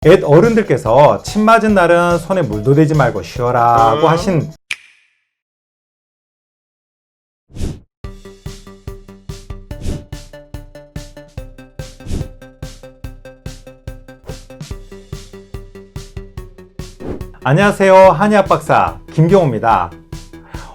옛 어른들께서 침 맞은 날은 손에 물도 대지 말고 쉬어라고 하신 안녕하세요, 한의학 박사 김경호입니다.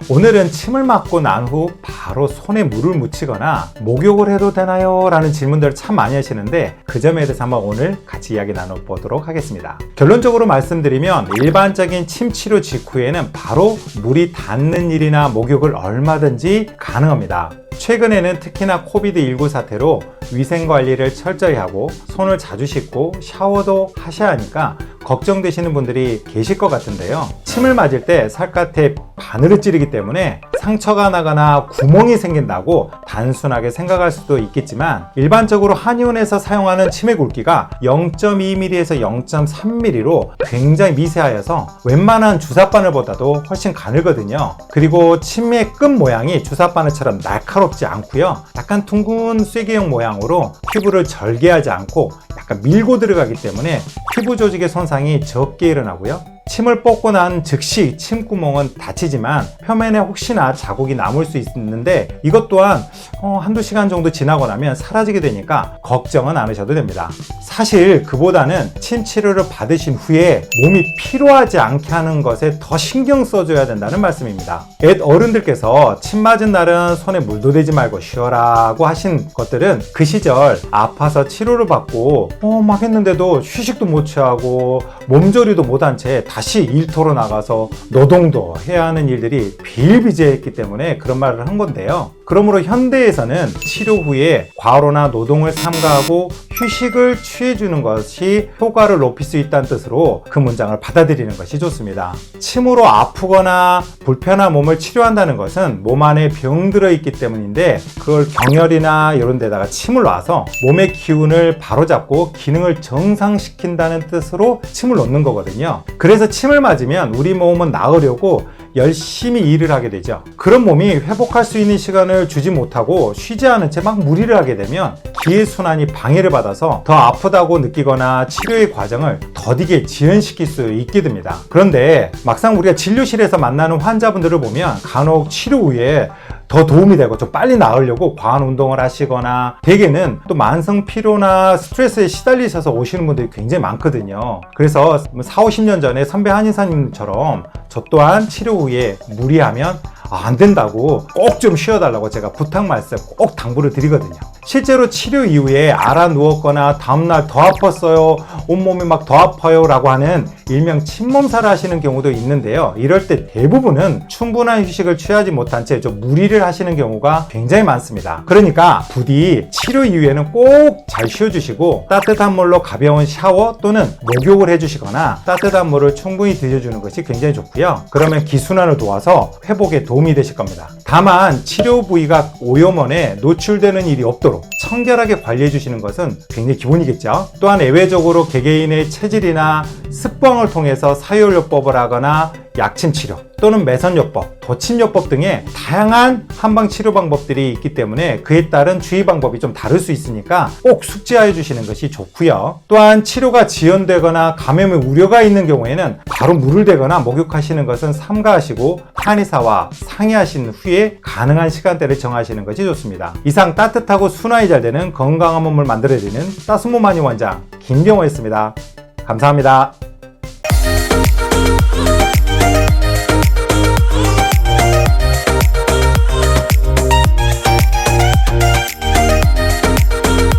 오늘은 침을 맞고 난 후 바로 손에 물을 묻히거나 목욕을 해도 되나요? 라는 질문들을 참 많이 하시는데 그 점에 대해서 한번 오늘 같이 이야기 나눠보도록 하겠습니다. 결론적으로 말씀드리면 일반적인 침 치료 직후에는 바로 물이 닿는 일이나 목욕을 얼마든지 가능합니다. 최근에는 특히나 코비드19 사태로 위생관리를 철저히 하고 손을 자주 씻고 샤워도 하셔야 하니까 걱정되시는 분들이 계실 것 같은데요. 침을 맞을 때 살갗에 바늘을 찌르기 때문에 상처가 나거나 구멍이 생긴다고 단순하게 생각할 수도 있겠지만 일반적으로 한의원에서 사용하는 침의 굵기가 0.2mm에서 0.3mm로 굉장히 미세하여서 웬만한 주사바늘보다도 훨씬 가늘거든요. 그리고 침의 끝 모양이 주사바늘처럼 날카롭지 않고요. 약간 둥근 쐐기형 모양으로 피부를 절개하지 않고 약간 밀고 들어가기 때문에 피부 조직의 손상이 적게 일어나고요. 침을 뽑고 난 즉시 침구멍은 닫히지만 표면에 혹시나 자국이 남을 수 있는데 이것 또한 한두 시간 정도 지나고 나면 사라지게 되니까 걱정은 않으셔도 됩니다. 사실 그보다는 침 치료를 받으신 후에 몸이 피로하지 않게 하는 것에 더 신경 써줘야 된다는 말씀입니다. 옛 어른들께서 침 맞은 날은 손에 물도 대지 말고 쉬어라고 하신 것들은 그 시절 아파서 치료를 받고 막 했는데도 휴식도 못 취하고 몸조리도 못한 채 다시 일터로 나가서 노동도 해야 하는 일들이 비일비재했기 때문에 그런 말을 한 건데요. 그러므로 현대에서는 치료 후에 과로나 노동을 삼가하고 휴식을 취해주는 것이 효과를 높일 수 있다는 뜻으로 그 문장을 받아들이는 것이 좋습니다. 침으로 아프거나 불편한 몸을 치료한다는 것은 몸 안에 병 들어있기 때문인데 그걸 경혈이나 이런 데다가 침을 놔서 몸의 기운을 바로잡고 기능을 정상시킨다는 뜻으로 침을 놓는 거거든요. 그래서 침을 맞으면 우리 몸은 나으려고 열심히 일을 하게 되죠. 그런 몸이 회복할 수 있는 시간을 주지 못하고 쉬지 않은 채 막 무리를 하게 되면 기회순환이 방해를 받아서 더 아프다고 느끼거나 치료의 과정을 더디게 지연시킬 수 있게 됩니다. 그런데 막상 우리가 진료실에서 만나는 환자분들을 보면 간혹 치료 후에 더 도움이 되고 좀 빨리 나으려고 과한 운동을 하시거나 대개는 또 만성 피로나 스트레스에 시달리셔서 오시는 분들이 굉장히 많거든요. 그래서 40-50년 전에 선배 한의사님처럼 저 또한 치료 후에 무리하면 안 된다고 꼭 좀 쉬어달라고 제가 부탁 말씀 꼭 당부를 드리거든요. 실제로 치료 이후에 알아 누웠거나 다음날 더 아팠어요, 온몸이 막 더 아파요 라고 하는 일명 침몸살을 하시는 경우도 있는데요. 이럴 때 대부분은 충분한 휴식을 취하지 못한 채 좀 무리를 하시는 경우가 굉장히 많습니다. 그러니까 부디 치료 이후에는 꼭 잘 쉬어주시고 따뜻한 물로 가벼운 샤워 또는 목욕을 해주시거나 따뜻한 물을 충분히 드셔주는 것이 굉장히 좋고요. 그러면 기순환을 도와서 회복에 도움이 되실 겁니다. 다만 치료 부위가 오염원에 노출되는 일이 없도록 청결하게 관리해 주시는 것은 굉장히 기본이겠죠. 또한 예외적으로 개개인의 체질이나 습관을 통해서 사유요법을 하거나 약침 치료 또는 매선요법, 도침요법 등의 다양한 한방 치료 방법들이 있기 때문에 그에 따른 주의 방법이 좀 다를 수 있으니까 꼭 숙지하여 주시는 것이 좋고요. 또한 치료가 지연되거나 감염의 우려가 있는 경우에는 바로 물을 대거나 목욕하시는 것은 삼가하시고 한의사와 상의하신 후에 가능한 시간대를 정하시는 것이 좋습니다. 이상 따뜻하고 순환이 잘 되는 건강한 몸을 만들어드리는 따스몸 한의 원장 김경호였습니다. 감사합니다.